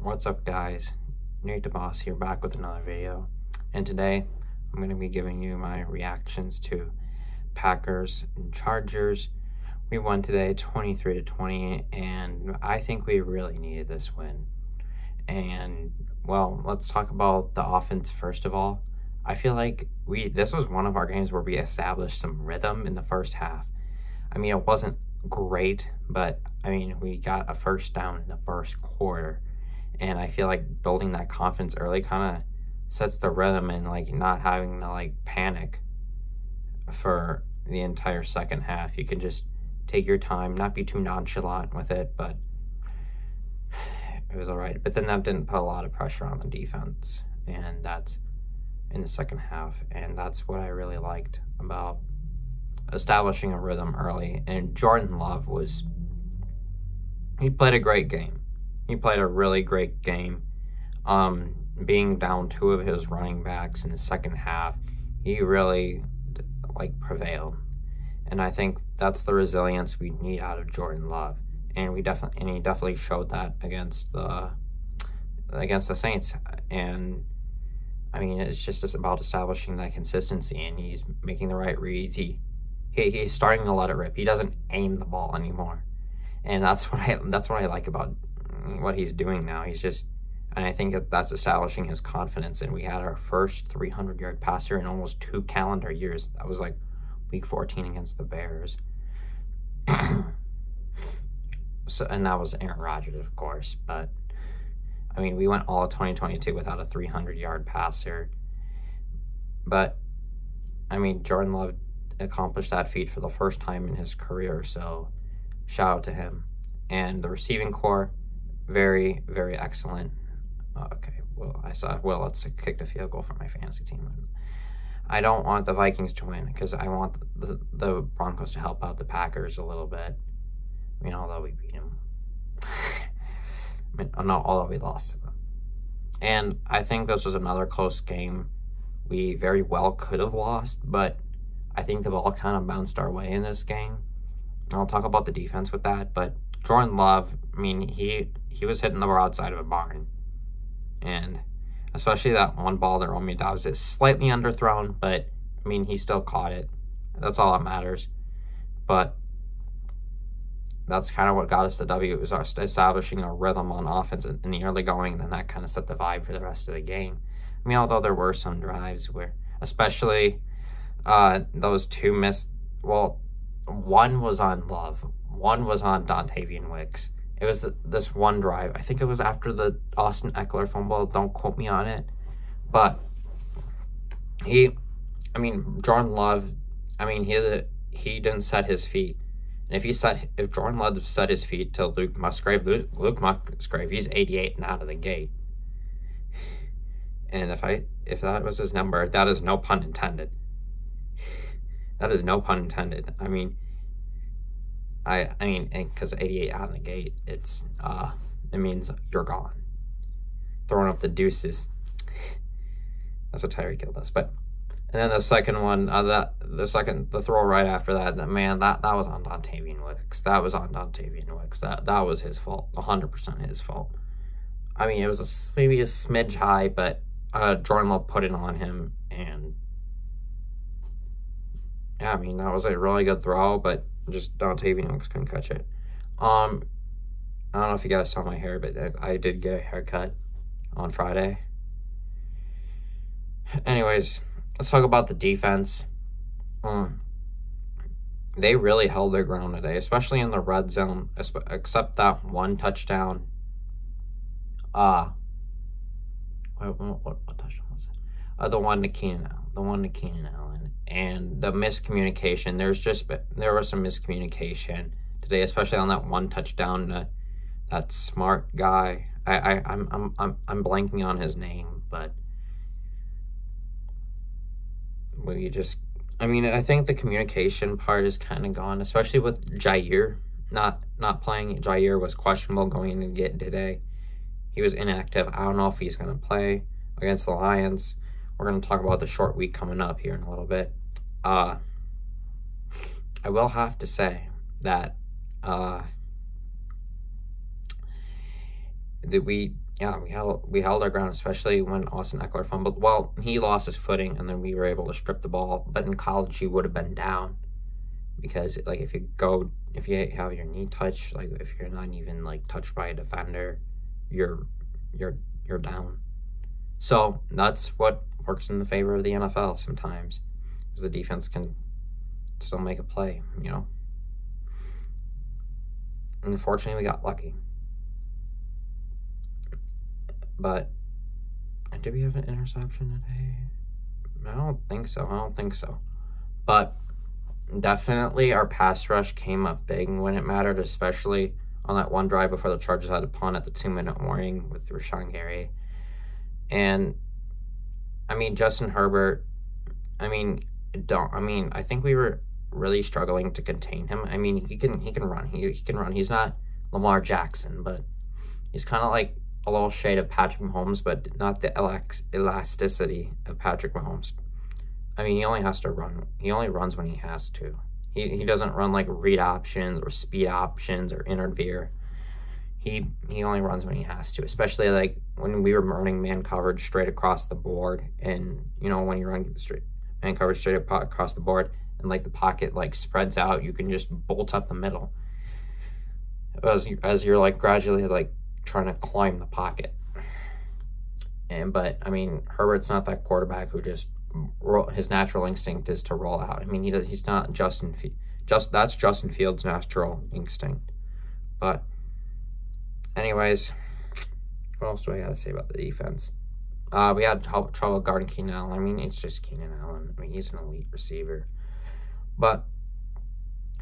What's up, guys? Nate the Boss here, back with another video. And today I'm going to be giving you my reactions to Packers and Chargers. We won today 23-20, and I think we really needed this win. And well, let's talk about the offense first of all. I feel like this was one of our games where we established some rhythm in the first half. I mean, it wasn't great, but I mean, we got a first down in the first quarter. And I feel like building that confidence early kind of sets the rhythm, and like not having to like panic for the entire second half. You can just take your time, not be too nonchalant with it, but it was all right. But then that didn't put a lot of pressure on the defense, and that's in the second half. And that's what I really liked about establishing a rhythm early. And Jordan Love he played a great game. He played a really great game. Being down two of his running backs in the second half, he really prevailed. And I think that's the resilience we need out of Jordan Love. And he definitely showed that against the Saints. And I mean, it's just about establishing that consistency, and he's making the right reads. He's starting to let it rip. He doesn't aim the ball anymore. And that's what I like about what he's doing now. And I think that's establishing his confidence. And we had our first 300-yard passer in almost 2 calendar years. That was like week 14 against the Bears. And that was Aaron Rodgers, of course. But I mean, we went all of 2022 without a 300-yard passer. But I mean, Jordan Love accomplished that feat for the first time in his career. So shout out to him. And the receiving core, very, very excellent. Okay, well, I saw Willets kicked a field goal for my fantasy team. I don't want the Vikings to win because I want the Broncos to help out the Packers a little bit. I mean, although we beat them. Although we lost to them. And I think this was another close game. We very well could have lost, but I think the ball kind of bounced our way in this game. I'll talk about the defense with that, but Jordan Love, I mean, he was hitting the broadside of a barn. And especially that one ball that Romeo Doubs is slightly underthrown, but I mean, he still caught it. That's all that matters. But that's kind of what got us the W. It was us establishing a rhythm on offense in the early going, and then that kind of set the vibe for the rest of the game. I mean, although there were some drives where, especially those two missed, well, one was on Love, one was on Dontavian Wicks. It was this one drive. I think it was after the Austin Eckler fumble. Don't quote me on it. But Jordan Love, I mean, he didn't set his feet. And if Jordan Love set his feet to Luke Musgrave, he's 88 and out of the gate. And if that was his number, that is no pun intended. That is no pun intended. I mean, because 88 out of the gate, it means you're gone. Throwing up the deuces. That's what Tyreek Hill does. But and then the second one, the throw right after that, man, that was on Dontavian Wicks. That was on Dontavian Wicks. That was his fault. 100% his fault. I mean, it was maybe a smidge high, but Jordan Love put it on him, and yeah, I mean, that was a really good throw, but just Dontavian Wicks couldn't catch it. I don't know if you guys saw my hair, but I did get a haircut on Friday. Anyways, let's talk about the defense. They really held their ground today, especially in the red zone, except that one touchdown. What touchdown was it? The one to Keenan Allen. And the miscommunication. There was some miscommunication today, especially on that one touchdown. That smart guy. I'm blanking on his name, but I think the communication part is kind of gone, especially with Jair not playing. Jair was questionable going into today. He was inactive. I don't know if he's going to play against the Lions. We're going to talk about the short week coming up here in a little bit. I will have to say that yeah, we held our ground, especially when Austin Eckler fumbled. Well, he lost his footing, and then we were able to strip the ball. But in college, he would have been down because, like, if you have your knee touched, like, if you're not even like touched by a defender, you're down. So that's what works in the favor of the NFL sometimes, because the defense can still make a play, you know. And unfortunately, we got lucky. But did we have an interception today? I don't think so. But definitely our pass rush came up big when it mattered, especially on that one drive before the Chargers had a punt at the 2-minute warning with Rashawn Gary. And I mean, Justin Herbert, I think we were really struggling to contain him. I mean, he can run. He can run. He's not Lamar Jackson, but he's kind of like a little shade of Patrick Mahomes, but not the elasticity of Patrick Mahomes. I mean, he only has to run. He only runs when he has to. He doesn't run like read options or speed options or inner veer. He only runs when he has to, especially like when we were running man coverage straight across the board. And, you know, when you run straight man coverage straight across the board and like the pocket like spreads out, you can just bolt up the middle as you're like gradually like trying to climb the pocket. But I mean, Herbert's not that quarterback who just his natural instinct is to roll out. I mean, he's not that's Justin Fields' natural instinct. But anyways, what else do I gotta say about the defense? We had trouble guarding Keenan Allen. I mean, it's just Keenan Allen. I mean, he's an elite receiver. But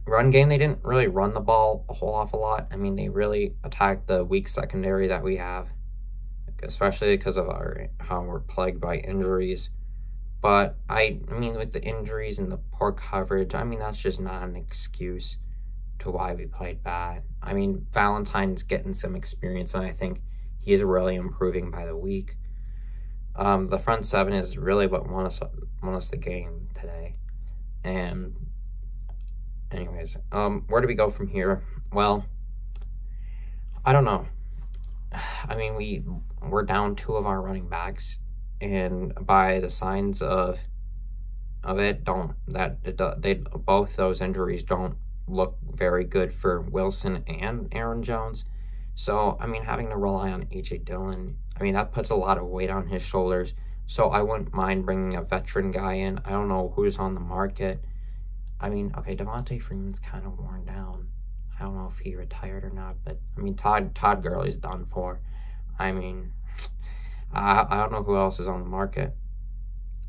run game, they didn't really run the ball a whole awful lot. I mean, they really attacked the weak secondary that we have, especially because of how we're plagued by injuries. But I mean, with the injuries and the poor coverage, I mean, that's just not an excuse to why we played bad. I mean, Valentine's getting some experience, and I think he is really improving by the week. The front seven is really what won us the game today. And anyways, where do we go from here? Well, I don't know. I mean, we're down 2 of our running backs, and by the signs of it, both those injuries don't look very good for Wilson and Aaron Jones. So, I mean, having to rely on A.J. Dillon, I mean, that puts a lot of weight on his shoulders. So I wouldn't mind bringing a veteran guy in. I don't know who's on the market. I mean, okay, Devontae Freeman's kind of worn down. I don't know if he retired or not, but I mean, Todd Gurley's done for. I mean, I don't know who else is on the market.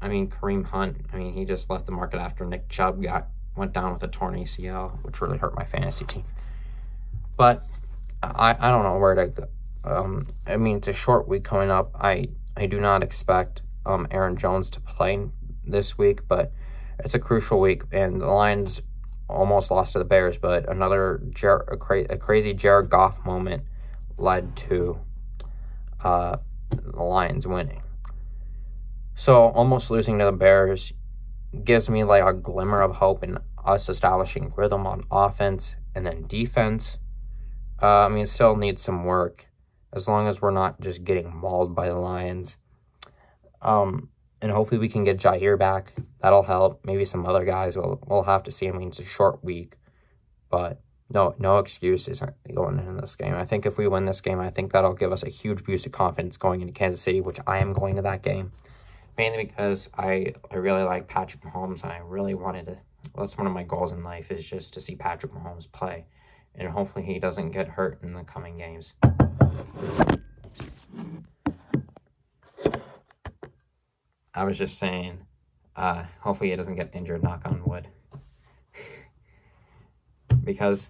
I mean, Kareem Hunt, I mean, he just left the market after Nick Chubb went down with a torn ACL, which really hurt my fantasy team. But I don't know where to go. I mean, it's a short week coming up. I do not expect Aaron Jones to play this week, but it's a crucial week, and the Lions almost lost to the Bears, but a crazy Jared Goff moment led to the Lions winning. So almost losing to the Bears gives me like a glimmer of hope in us establishing rhythm on offense and then defense. I mean, it still needs some work as long as we're not just getting mauled by the Lions. And hopefully we can get Jair back. That'll help. Maybe some other guys. We'll have to see. I mean, it's a short week. But no excuses going into this game. I think if we win this game, I think that'll give us a huge boost of confidence going into Kansas City, which I am going to that game. Mainly because I really like Patrick Mahomes, and I really wanted to. Well, that's one of my goals in life, is just to see Patrick Mahomes play. And hopefully he doesn't get hurt in the coming games. I was just saying, hopefully he doesn't get injured, knock on wood. Because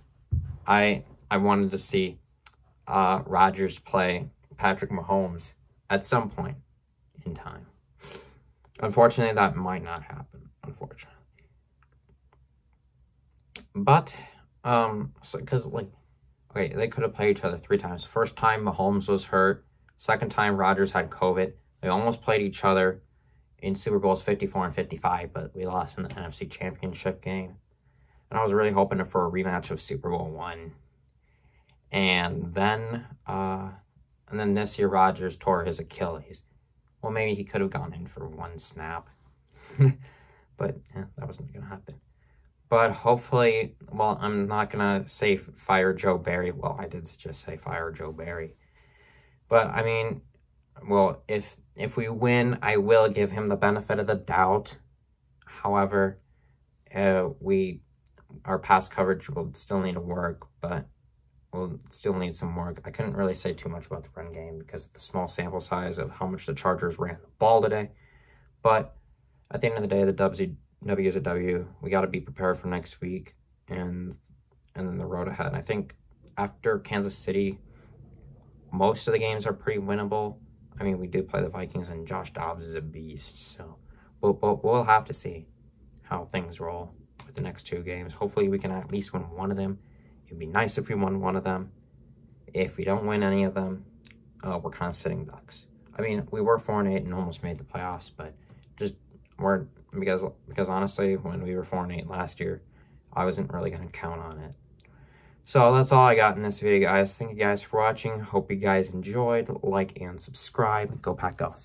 I wanted to see Rodgers play Patrick Mahomes at some point in time. Unfortunately, that might not happen, unfortunately. But, because, like, okay, they could have played each other 3 times. First time, Mahomes was hurt. Second time, Rodgers had COVID. They almost played each other in Super Bowls 54 and 55, but we lost in the NFC Championship game. And I was really hoping for a rematch of Super Bowl 1. And then, And then this year, Rodgers tore his Achilles. Well, maybe he could have gone in for one snap. But that wasn't going to happen. But hopefully, well, I'm not going to say fire Joe Barry. Well, I did just say fire Joe Barry. But, I mean, well, if we win, I will give him the benefit of the doubt. However, our pass coverage will still need to work, but we'll still need some work. I couldn't really say too much about the run game because of the small sample size of how much the Chargers ran the ball today. But at the end of the day, the W is a W. We got to be prepared for next week and then the road ahead. I think after Kansas City, most of the games are pretty winnable. I mean, we do play the Vikings, and Josh Dobbs is a beast. So we'll have to see how things roll with the next two games. Hopefully, we can at least win one of them. It'd be nice if we won one of them. If we don't win any of them, we're kind of sitting ducks. I mean, we were 4-8 and almost made the playoffs, but just weren't because honestly, when we were 4-8 last year, I wasn't really going to count on it. So that's all I got in this video, guys. Thank you guys for watching. Hope you guys enjoyed. Like and subscribe. Go Pack Go.